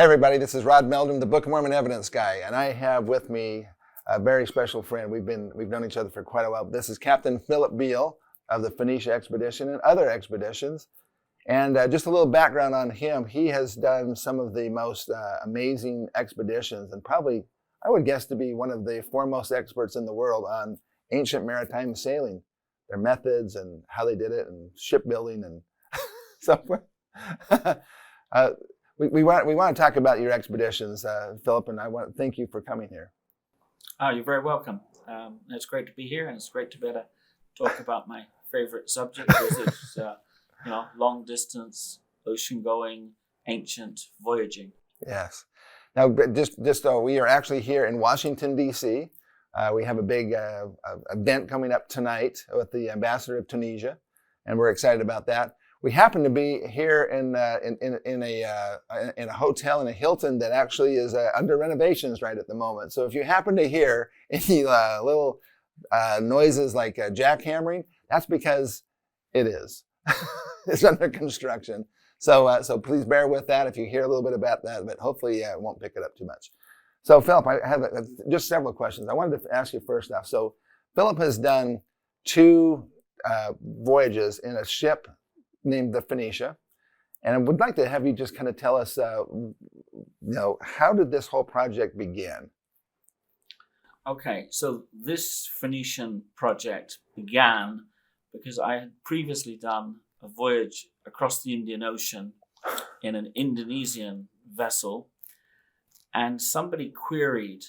Hey everybody, this is Rod Meldrum, the Book of Mormon Evidence guy, and I have with me a very special friend. We've known each other for quite a while. This is Captain Philip Beale of the Phoenician Expedition and other expeditions. And just a little background on him. He has done some of the most amazing expeditions, and probably, I would guess, to be one of the foremost experts in the world on ancient maritime sailing, their methods and how they did it, and shipbuilding and so forth. We want to talk about your expeditions, Philip, and I want to thank you for coming here. Oh, you're very welcome. It's great to be here, and it's great to be able to talk about my favorite subject, which is long distance, ocean going, ancient voyaging. Yes. Now, just we are actually here in Washington, D.C. We have a big event coming up tonight with the ambassador of Tunisia, and we're excited about that. We happen to be here in a hotel in a Hilton that actually is under renovations right at the moment. So if you happen to hear any little noises like jackhammering, that's because it is. It's under construction. So please bear with that if you hear a little bit about that, but hopefully it won't pick it up too much. So Philip, I have just several questions. I wanted to ask you first off. So Philip has done 2 voyages in a ship named the Phoenicia, and I would like to have you just kind of tell us, how did this whole project begin? Okay, so this Phoenician project began because I had previously done a voyage across the Indian Ocean in an Indonesian vessel, and somebody queried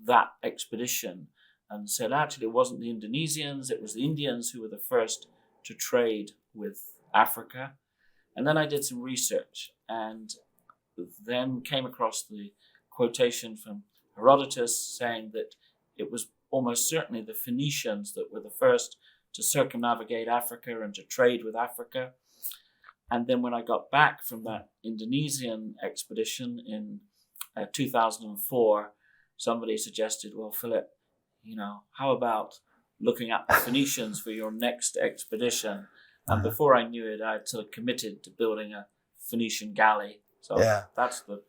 that expedition and said, actually, it wasn't the Indonesians, it was the Indians who were the first to trade with Africa. And then I did some research and then came across the quotation from Herodotus saying that it was almost certainly the Phoenicians that were the first to circumnavigate Africa and to trade with Africa. And then when I got back from that Indonesian expedition in 2004, somebody suggested, well, Philip, how about looking at the Phoenicians for your next expedition? And before I knew it, I'd sort of committed to building a Phoenician galley. So that's the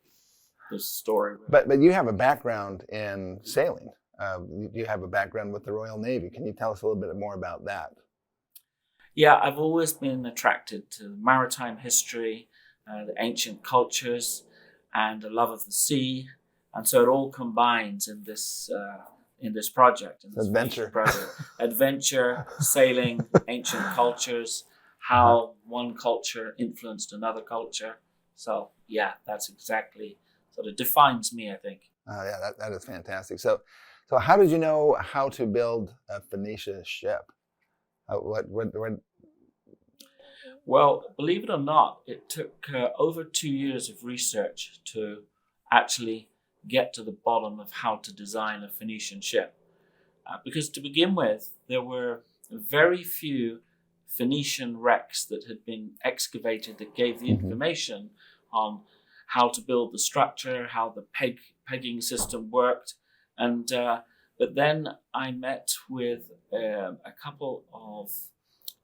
story. But you have a background in sailing. You have a background with the Royal Navy. Can you tell us a little bit more about that? Yeah, I've always been attracted to maritime history, the ancient cultures, and the love of the sea. And so it all combines in this project. In this adventure. Adventure, sailing, ancient cultures, how one culture influenced another culture. So yeah, that's exactly sort of defines me, I think. That is fantastic. So how did you know how to build a Phoenician ship? Well, believe it or not, it took over 2 years of research to actually get to the bottom of how to design a Phoenician ship. Because to begin with, there were very few Phoenician wrecks that had been excavated that gave the information on how to build the structure, how the pegging system worked. And but then I met with a couple of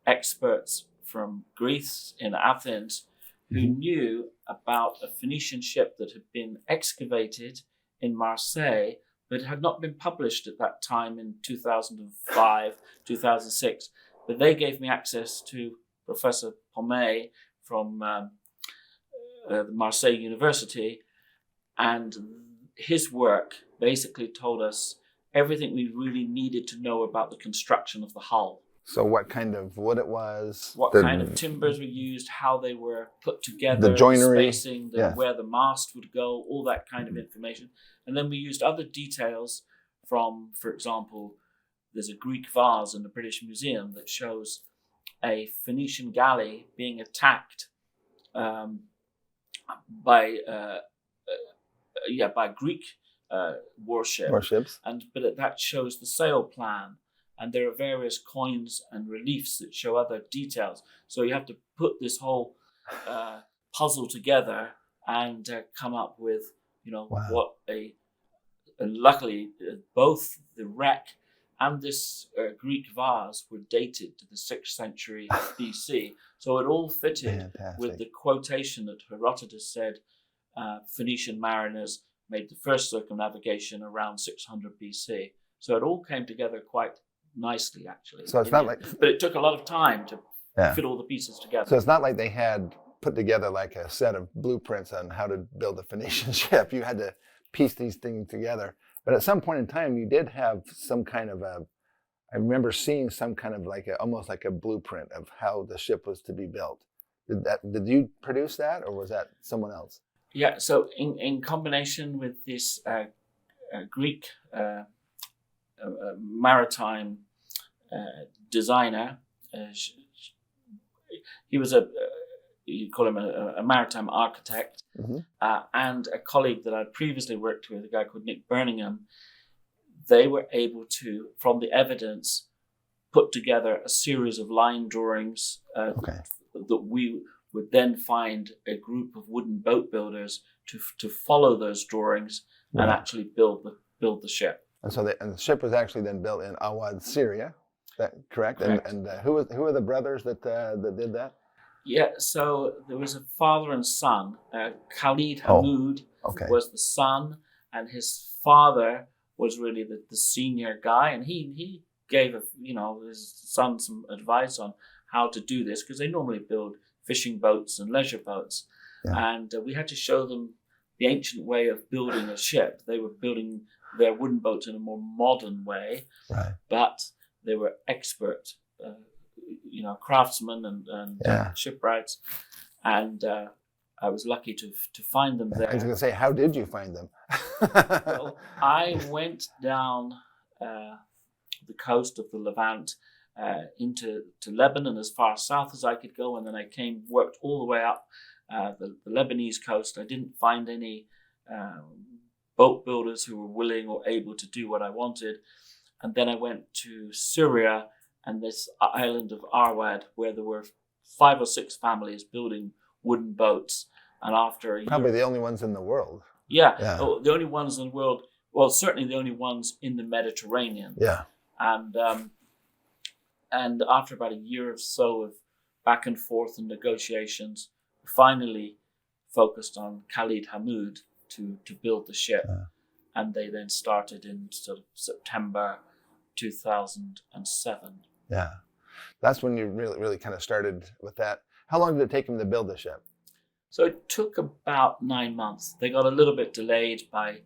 experts from Greece in Athens who knew about a Phoenician ship that had been excavated in Marseille, but had not been published at that time in 2005, 2006. But they gave me access to Professor Pommet from the Marseille University, and his work basically told us everything we really needed to know about the construction of the hull. So what kind of wood it was? What kind of timbers were used, how they were put together, the joinery, spacing, where the mast would go, all that kind of information. And then we used other details from, for example, there's a Greek vase in the British Museum that shows a Phoenician galley being attacked by Greek warships. But that shows the sail plan. And there are various coins and reliefs that show other details. So you have to put this whole puzzle together and come up with, what and luckily both the wreck and this Greek vase were dated to the 6th century BC. So it all fitted with the quotation that Herodotus said Phoenician mariners made the first circumnavigation around 600 BC. So it all came together quite nicely, actually. So it's not like, but it took a lot of time to fit all the pieces together. So it's not like they had put together like a set of blueprints on how to build a Phoenician ship. You had to piece these things together. But at some point in time, you did have some kind of I remember seeing some kind of like almost like a blueprint of how the ship was to be built. Did you produce that, or was that someone else? Yeah, so in combination with this Greek maritime designer, he was you call him a maritime architect, and a colleague that I'd previously worked with, a guy called Nick Birmingham. They were able to, from the evidence, put together a series of line drawings that we would then find a group of wooden boat builders to follow those drawings and actually build the ship. And so the ship was actually then built in Awad, Syria. Is that correct? And who are the brothers that did that? Yeah, so there was a father and son. Khalid Hamoud was the son, and his father was really the senior guy, and he gave his son some advice on how to do this, because they normally build fishing boats and leisure boats, and we had to show them the ancient way of building a ship. They were building their wooden boats in a more modern way, but they were expert craftsmen and shipwrights, and I was lucky to find them there. I was going to say, how did you find them? Well, I went down the coast of the Levant into Lebanon, as far south as I could go, and then I worked all the way up the Lebanese coast. I didn't find any boat builders who were willing or able to do what I wanted, and then I went to Syria and this island of Arwad, where there were 5 or 6 families building wooden boats. And after a year, probably the only ones in the world. Yeah. The only ones in the world. Well, certainly the only ones in the Mediterranean. Yeah. And after about a year or so of back and forth and negotiations, we finally focused on Khalid Hamoud to build the ship, and they then started in sort of September 2007. Yeah, that's when you really kind of started with that. How long did it take them to build the ship? So it took about 9 months. They got a little bit delayed by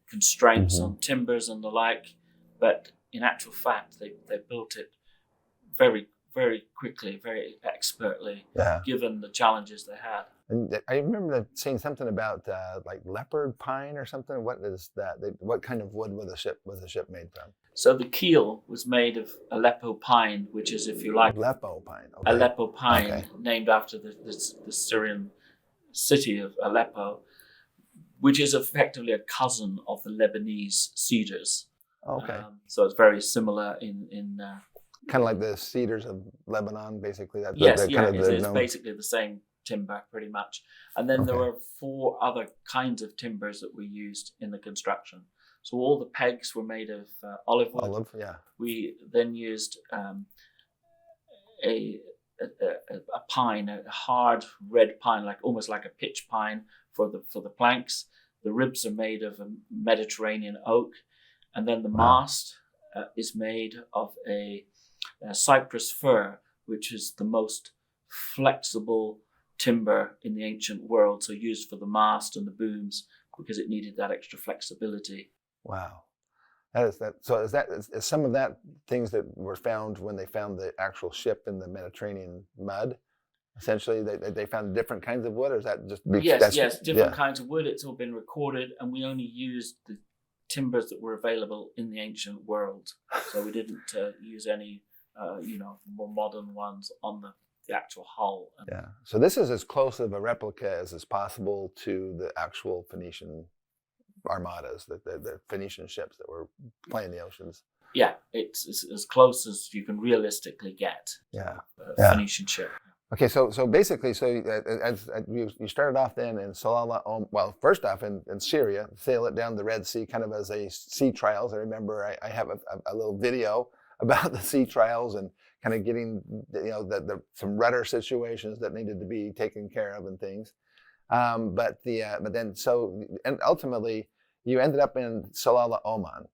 constraints on timbers and the like, but in actual fact, they built it very, very quickly, very expertly, given the challenges they had. And I remember seeing something about like leopard pine or something. What is that? What kind of wood was the ship made from? So the keel was made of Aleppo pine, which is, if you like, Aleppo pine. Aleppo pine, named after the Syrian city of Aleppo, which is effectively a cousin of the Lebanese cedars. So it's very similar in kind of like the cedars of Lebanon, basically. It's basically the same timber, pretty much. And then there were 4 other kinds of timbers that were used in the construction. So all the pegs were made of olive wood. We then used a pine, a hard red pine, almost like a pitch pine for the planks. The ribs are made of a Mediterranean oak, and then the mast is made of a cypress fir, which is the most flexible timber in the ancient world, so used for the mast and the booms because it needed that extra flexibility. Wow. So is some of that things that were found when they found the actual ship in the Mediterranean mud? Essentially, they found different kinds of wood, or is that just... Yes, different kinds of wood. It's all been recorded, and we only used the timbers that were available in the ancient world. So we didn't use any, more modern ones on the actual hull. Yeah. So this is as close of a replica as is possible to the actual Phoenician armadas, the Phoenician ships that were playing the oceans. Yeah, it's as close as you can realistically get. Yeah. A Phoenician ship. Okay, so basically, as you started off then in Salalah Oman. Well, first off in Syria, sail it down the Red Sea, kind of as a sea trials. I remember I have a little video about the sea trials and kind of getting some rudder situations that needed to be taken care of and things. But ultimately you ended up in Salalah Oman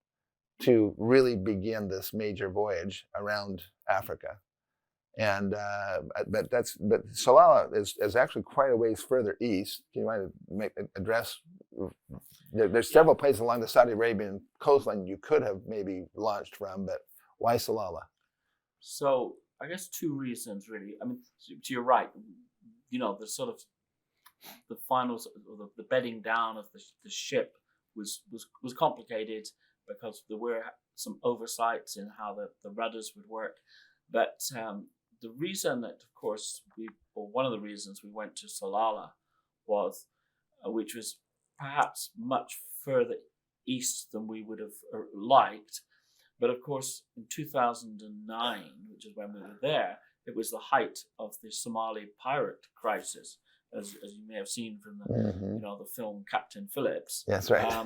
to really begin this major voyage around Africa. And but Salalah is actually quite a ways further east. Do you mind to address? There's several places along the Saudi Arabian coastline you could have maybe launched from, but why Salalah? So I guess two reasons really. I mean, to your right, the sort of the final, the bedding down of the ship was complicated because there were some oversights in how the rudders would work, but the reason that, of course, one of the reasons we went to Salalah was, which was perhaps much further east than we would have liked, but of course in 2009, which is when we were there, it was the height of the Somali pirate crisis, as you may have seen from the film Captain Phillips. That's right.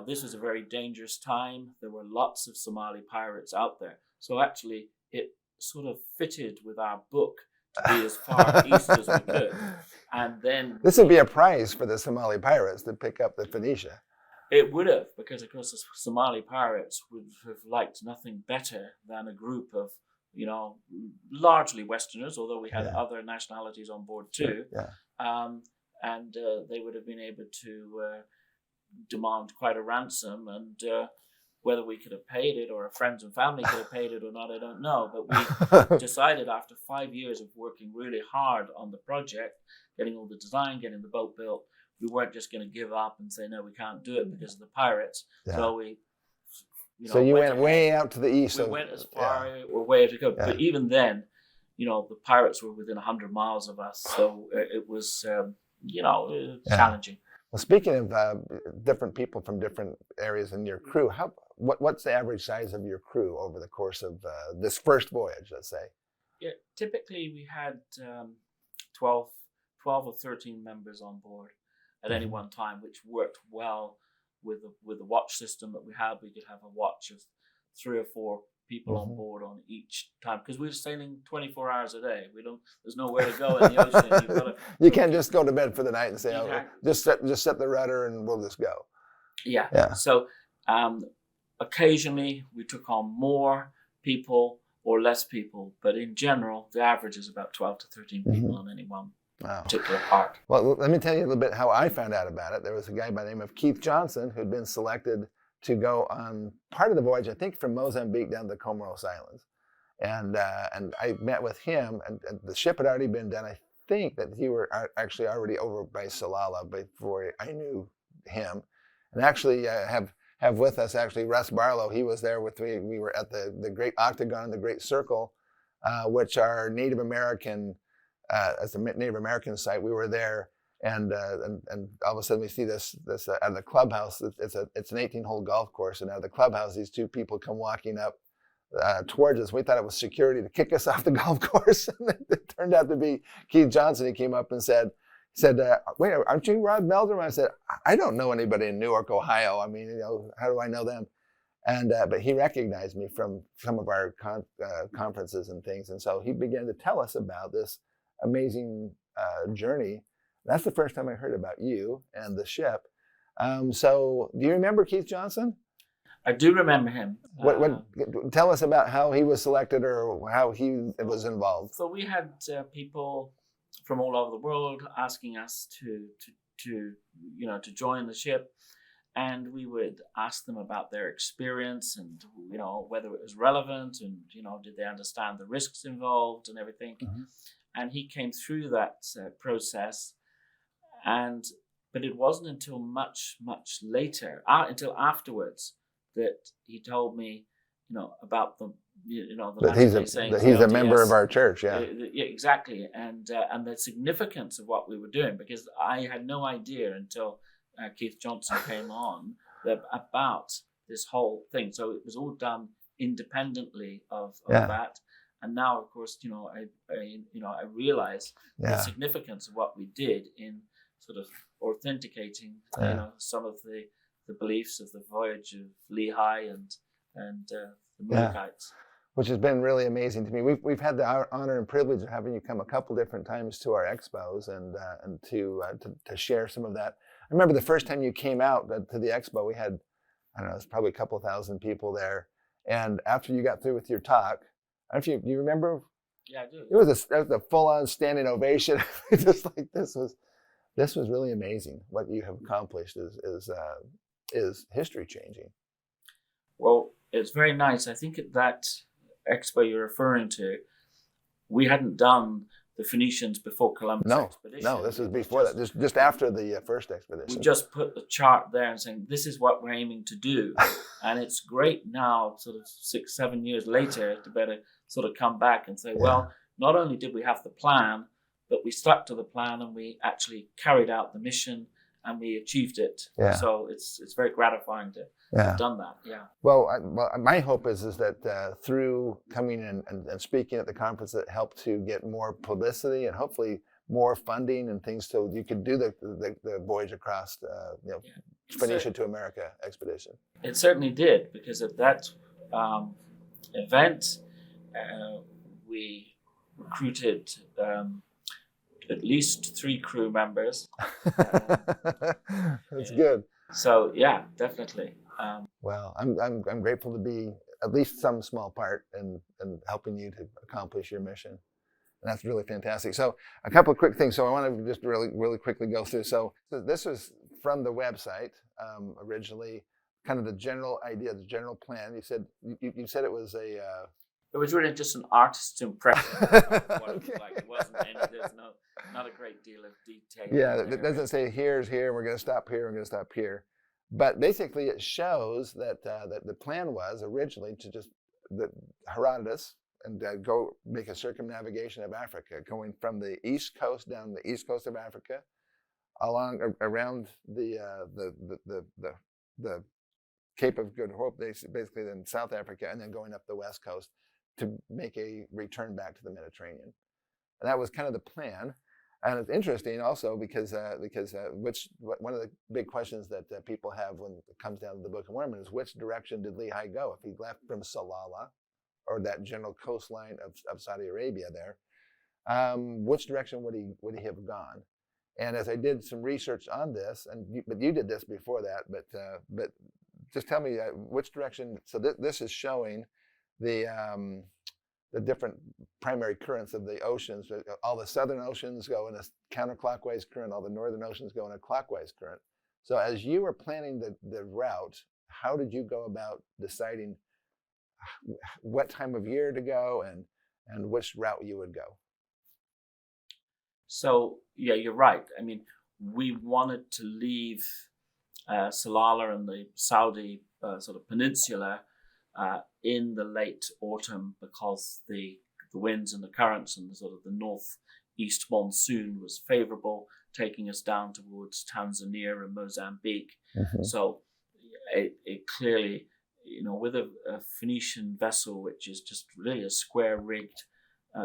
This was a very dangerous time. There were lots of Somali pirates out there, so actually it sort of fitted with our book to be as far east as we could. And then this would be a prize for the Somali pirates to pick up the Phoenicia. It would have, because of course the Somali pirates would have liked nothing better than a group of largely Westerners, although we had other nationalities on board too. And they would have been able to demand quite a ransom, and whether we could have paid it or our friends and family could have paid it or not, I don't know. But we decided after 5 years of working really hard on the project, getting all the design, getting the boat built, we weren't just going to give up and say, no, we can't do it because of the pirates. So we... So you went way out to the east. We went as far or way to go. But even then, the pirates were within 100 miles of us. So it was, challenging. Well, speaking of different people from different areas in your crew, what's the average size of your crew over the course of this first voyage, let's say? Yeah, typically we had 12 or 13 members on board at any one time, which worked well with the watch system that we had. We could have a watch of 3 or 4 people on board on each time, because we were sailing 24 hours a day. There's nowhere to go in the ocean. You can't just go to bed for the night and say, just set the rudder and we'll just go. Yeah. So occasionally we took on more people or less people, but in general, the average is about 12 to 13 people on any one particular part. Well, let me tell you a little bit how I found out about it. There was a guy by the name of Keith Johnson who'd been selected to go on part of the voyage, I think from Mozambique down to the Comoros Islands. And I met with him, and the ship had already been done. I think that he were actually already over by Salalah before I knew him. And actually have with us actually Russ Barlow. He was there with me. We were at the Great Octagon, the Great Circle, which are Native American, as the Native American site. We were there. And all of a sudden we see this out of the clubhouse. It's an 18-hole golf course, and out of the clubhouse, these 2 people come walking up towards us. We thought it was security to kick us off the golf course, and it turned out to be Keith Johnson. He came up and said, "Wait, aren't you Rod Meldrum?" I said, "I don't know anybody in Newark, Ohio. I mean, how do I know them?" And but he recognized me from some of our conferences and things, and so he began to tell us about this amazing journey. That's the first time I heard about you and the ship. So do you remember Keith Johnson? I do remember him. Tell us about how he was selected or how he was involved. So we had people from all over the world asking us to join the ship, and we would ask them about their experience and whether it was relevant and did they understand the risks involved and everything. And he came through that process. But it wasn't until much later, until afterwards, that he told me, about the that he's a member of our church. Yeah, exactly, and the significance of what we were doing, because I had no idea until Keith Johnson came on about this whole thing. So it was all done independently of that, And now, of course, I realize the significance of what we did in sort of authenticating, some of the beliefs of the voyage of Lehi and the Muskites. Which has been really amazing to me. We've had the honor and privilege of having you come a couple different times to our expos and to share some of that. I remember the first time you came out to the expo, we had, I don't know, it's probably a couple thousand people there. And after you got through with your talk, I don't know if you remember. Yeah, I do. It was a full-on standing ovation. Just like this was really amazing. What you have accomplished is history changing. Well, it's very nice. I think at that expo you're referring to, we hadn't done the Phoenicians before Columbus expedition. No, this is before that. Just after the first expedition. We just put the chart there and saying, this is what we're aiming to do. And it's great now, sort of 6-7 years later, to better sort of come back and say, well, not only did we have the plan, but we stuck to the plan and we actually carried out the mission and we achieved it. Yeah. So it's very gratifying to have done that. Yeah. Well, my hope is that through coming and speaking at the conference, that helped to get more publicity and hopefully more funding and things, so you could do the Voyage Across, Phoenicia to America expedition. It certainly did, because at that event, we recruited at least 3 crew members. That's good. So yeah, definitely. Well, I'm grateful to be at least some small part in helping you to accomplish your mission, and that's really fantastic. So a couple of quick things. So I want to just really quickly go through. So this was from the website originally, kind of the general idea, the general plan. You said it was a. It was really just an artist's impression of what it was like. It wasn't there's not a great deal of detail. Yeah, it doesn't say here's here, we're going to stop here, we're going to stop here. But basically it shows that the plan was originally to just Herodotus and go make a circumnavigation of Africa, going from the east coast down the east coast of Africa, around the Cape of Good Hope, basically then South Africa, and then going up the west coast to make a return back to the Mediterranean. And that was kind of the plan. And it's interesting also because one of the big questions that people have when it comes down to the Book of Mormon is, which direction did Lehi go? If he left from Salalah, or that general coastline of Saudi Arabia there, which direction would he have gone? And as I did some research on this, but you did this before that, but just tell me which direction. So this is showing the different primary currents of the oceans. All the southern oceans go in a counterclockwise current, all the northern oceans go in a clockwise current. So as you were planning the route, how did you go about deciding what time of year to go and which route you would go? So yeah, you're right. I mean, we wanted to leave Salalah and the Saudi sort of peninsula in the late autumn, because the winds and the currents and the sort of the northeast monsoon was favorable, taking us down towards Tanzania and Mozambique. Mm-hmm. So it clearly, with a Phoenician vessel, which is just really a square-rigged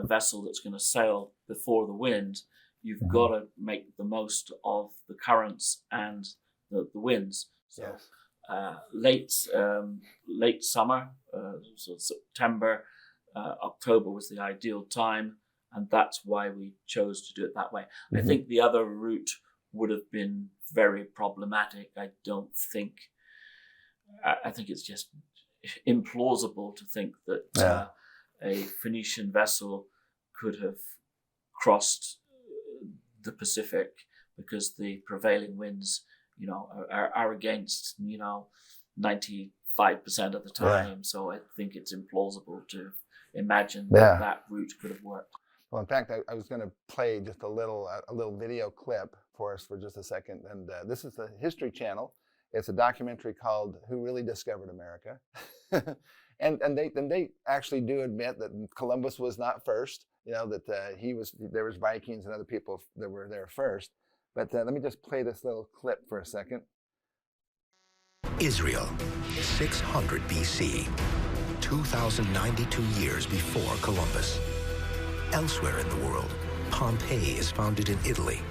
vessel that's going to sail before the wind, you've mm-hmm. got to make the most of the currents and the winds. So, yes. Late summer, so September, October was the ideal time, and that's why we chose to do it that way. Mm-hmm. I think the other route would have been very problematic. I think it's just implausible to think that a Phoenician vessel could have crossed the Pacific, because the prevailing winds are against 95% of the time. Right. So I think it's implausible to imagine that route could have worked. Well, in fact, I was going to play just a little video clip for us for just a second. And this is the History Channel. It's a documentary called "Who Really Discovered America," and they actually do admit that Columbus was not first. That there was Vikings and other people that were there first. But let me just play this little clip for a second. Israel, 600 BC. 2,092 years before Columbus. Elsewhere in the world, Pompeii is founded in Italy,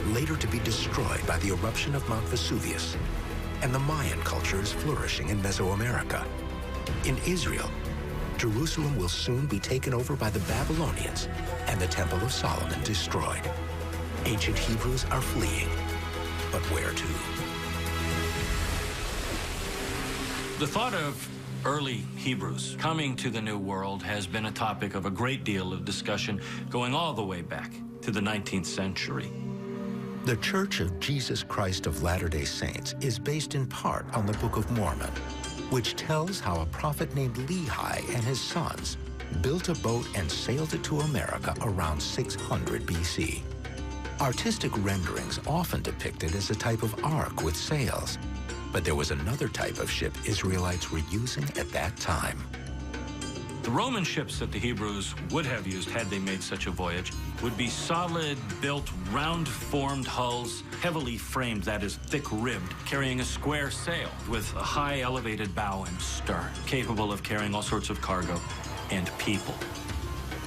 later to be destroyed by the eruption of Mount Vesuvius. And the Mayan culture is flourishing in Mesoamerica. In Israel, Jerusalem will soon be taken over by the Babylonians and the Temple of Solomon destroyed. Ancient Hebrews are fleeing, but where to? The thought of early Hebrews coming to the New World has been a topic of a great deal of discussion going all the way back to the 19th century. The Church of Jesus Christ of Latter-day Saints is based in part on the Book of Mormon, which tells how a prophet named Lehi and his sons built a boat and sailed it to America around 600 BC. Artistic renderings often depict it as a type of ark with sails, but there was another type of ship Israelites were using at that time. The Roman ships that the Hebrews would have used had they made such a voyage would be solid, built, round-formed hulls, heavily framed, that is, thick-ribbed, carrying a square sail with a high elevated bow and stern, capable of carrying all sorts of cargo and people.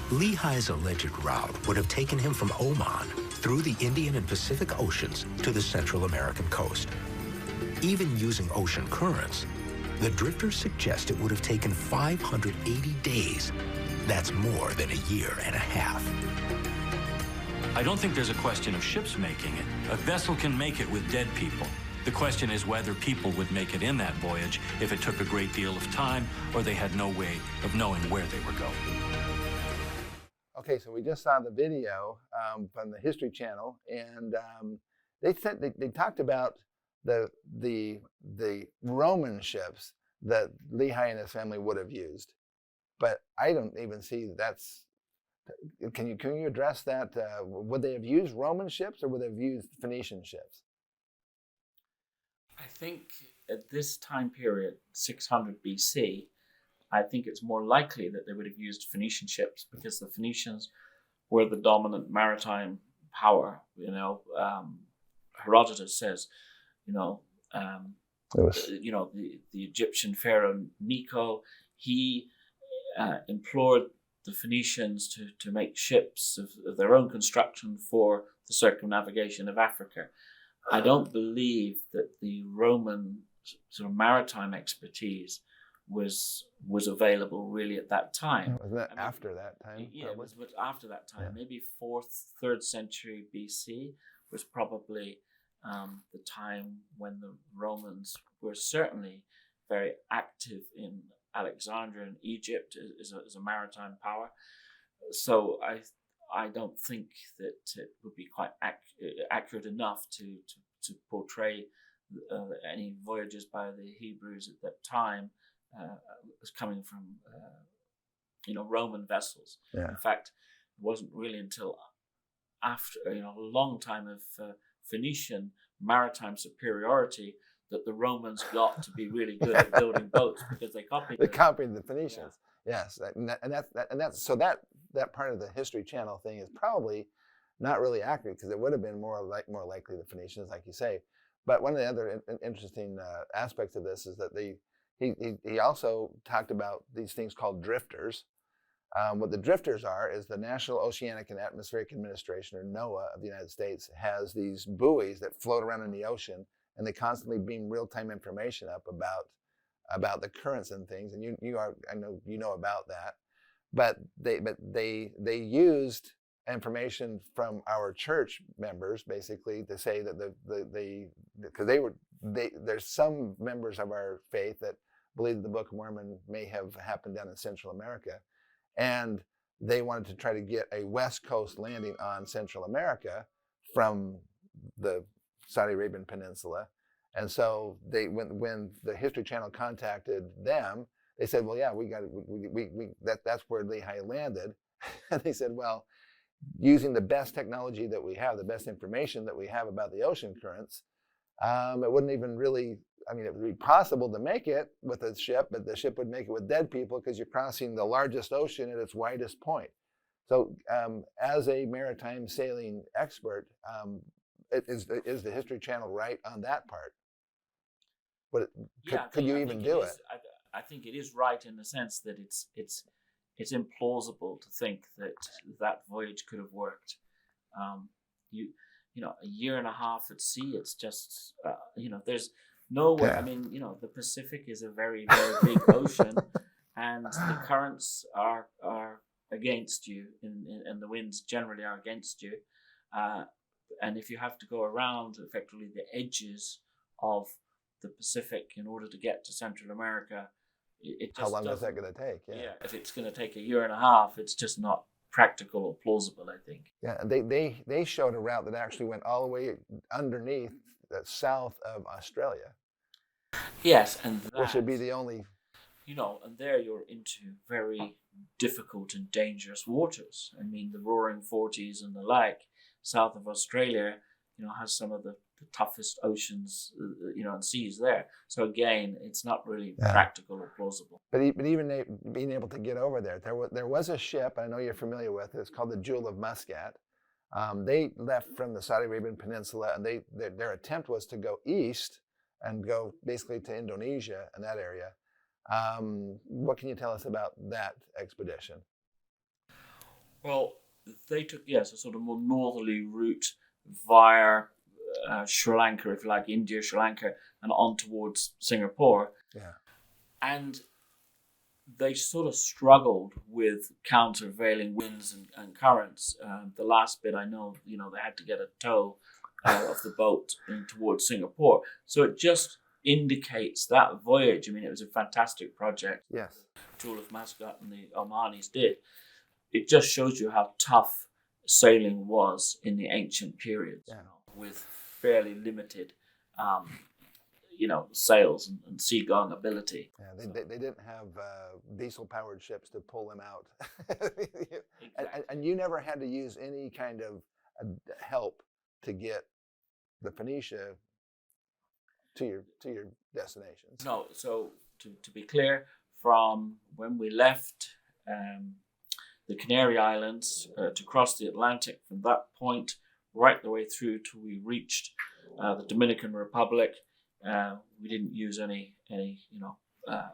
Lehi's alleged route would have taken him from Oman through the Indian and Pacific Oceans to the Central American coast. Even using ocean currents, the drifters suggest it would have taken 580 days. That's more than a year and a half. I don't think there's a question of ships making it. A vessel can make it with dead people. The question is whether people would make it in that voyage if it took a great deal of time or they had no way of knowing where they were going. Okay, so we just saw the video from the History Channel, and they talked about the Roman ships that Lehi and his family would have used, but I don't even see that's. Can you address that? Would they have used Roman ships or would they have used Phoenician ships? I think at this time period, 600 BC, I think it's more likely that they would have used Phoenician ships because the Phoenicians were the dominant maritime power. Herodotus says, the Egyptian pharaoh Necho, he implored the Phoenicians to make ships of their own construction for the circumnavigation of Africa. I don't believe that the Roman sort of maritime expertise was available really at that time. Wasn't that after that time? Yeah, it was after that time. Yeah. Maybe 4th, 3rd century BC was probably the time when the Romans were certainly very active in Alexandria and Egypt as a maritime power. So I don't think that it would be quite accurate enough to portray any voyages by the Hebrews at that time as coming from Roman vessels. Yeah. In fact, it wasn't really until after a long time of Phoenician maritime superiority that the Romans got to be really good at building boats because they copied the Phoenicians. Yeah. Yes, that's so that part of the History Channel thing is probably not really accurate because it would have been more likely the Phoenicians, like you say. But one of the other interesting aspects of this is that he also talked about these things called drifters. What the drifters are is the National Oceanic and Atmospheric Administration, or NOAA, of the United States, has these buoys that float around in the ocean, and they constantly beam real-time information up about the currents and things. And I know you know about that, but they used information from our church members basically to say that there's some members of our faith that believe that the Book of Mormon may have happened down in Central America, and they wanted to try to get a West Coast landing on Central America from the Saudi Arabian Peninsula. And so when the History Channel contacted them, they said, well, yeah, that's where Lehi landed. And they said, well, using the best technology that we have, the best information that we have about the ocean currents, it wouldn't even really, it would be possible to make it with a ship, but the ship would make it with dead people because you're crossing the largest ocean at its widest point. So as a maritime sailing expert, is the History Channel right on that part? But could you even do it? I think it is right in the sense that it's implausible to think that that voyage could have worked. A year and a half at sea, it's just there's no way. Yeah. I mean, the Pacific is a very, very big ocean, and the currents are against you, and the winds generally are against you. And if you have to go around effectively the edges of the Pacific in order to get to Central America, it just How long is doesn't- that going to take? Yeah, if it's going to take a year and a half, it's just not practical or plausible, I think. Yeah, and they showed a route that actually went all the way underneath the south of Australia, Yes, and that, which would be the only. and there you're into very difficult and dangerous waters. I mean, the Roaring Forties and the like, south of Australia, has some of the toughest oceans, and seas there. So again, it's not really practical or plausible. But even being able to get over there was a ship I know you're familiar with. It's called the Jewel of Muscat. They left from the Saudi Arabian Peninsula, and their attempt was to go east and go basically to Indonesia and that area. What can you tell us about that expedition? Well, they took, a sort of more northerly route via Sri Lanka, if you like, India, Sri Lanka, and on towards Singapore. Yeah. And they sort of struggled with countervailing winds and currents. The last bit I know, they had to get a tow of the boat towards Singapore. So it just indicates that voyage. I mean, it was a fantastic project. Yes. Jewel of Muscat and the Omanis did. It just shows you how tough sailing was in the ancient periods, with fairly limited, sails and seagoing ability. Yeah, they didn't have diesel-powered ships to pull them out. Exactly. and you never had to use any kind of help to get the Phoenicia to your destinations. No, so to be clear, from when we left the Canary Islands to cross the Atlantic, from that point right the way through till we reached the Dominican Republic, we didn't use any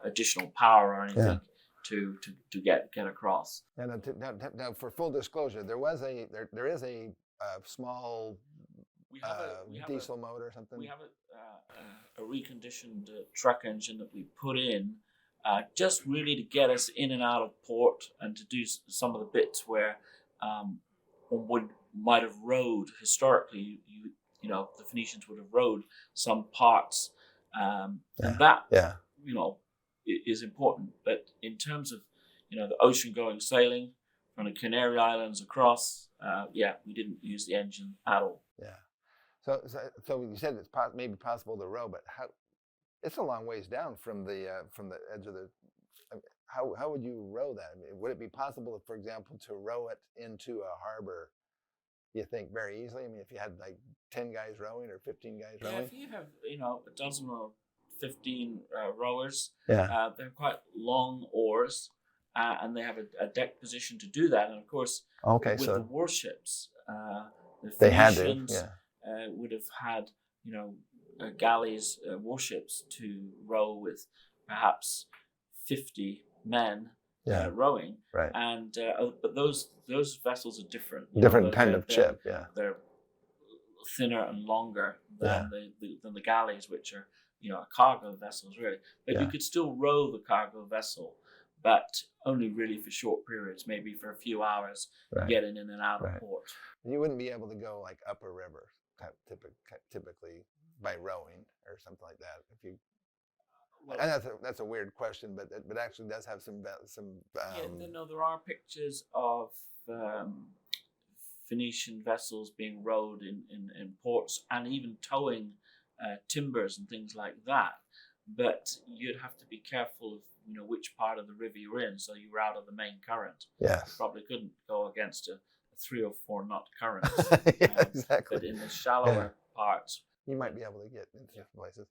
additional power or anything to get across. And now, for full disclosure, there is a small We have diesel motor or something. We have a reconditioned truck engine that we put in just really to get us in and out of port and to do some of the bits where one might have rowed historically. The Phoenicians would have rowed some parts, and that is important. But in terms of the ocean-going sailing from the Canary Islands across, we didn't use the engine at all. Yeah. So you said it's maybe possible to row, but how? It's a long ways down from the edge of the. How would you row that? I mean, would it be possible, for example, to row it into a harbor? You think very easily? I mean, if you had like 10 guys rowing or 15 guys rowing. Yeah, if you have a dozen or 15 rowers, Yeah. they're quite long oars, and they have a deck position to do that. And of course, Okay, with so the warships, the they had to. Phoenicians Yeah. would have had galleys, warships to row with perhaps 50 men rowing. Right. And but those vessels are different. Different kind of ship. Yeah. They're thinner and longer than the galleys, which are cargo vessels really. But you could still row the cargo vessel, but only really for short periods, maybe for a few hours, getting in and out of port. You wouldn't be able to go like up a river typically by rowing or something like that. If you, and that's a weird question, but it actually does have some. There are pictures of Phoenician vessels being rowed in ports and even towing timbers and things like that. But you'd have to be careful of which part of the river you're in, so you were out of the main current. Yes. You probably couldn't go against a 3 or 4 knot current. Exactly. But in the shallower parts, you might be able to get into places.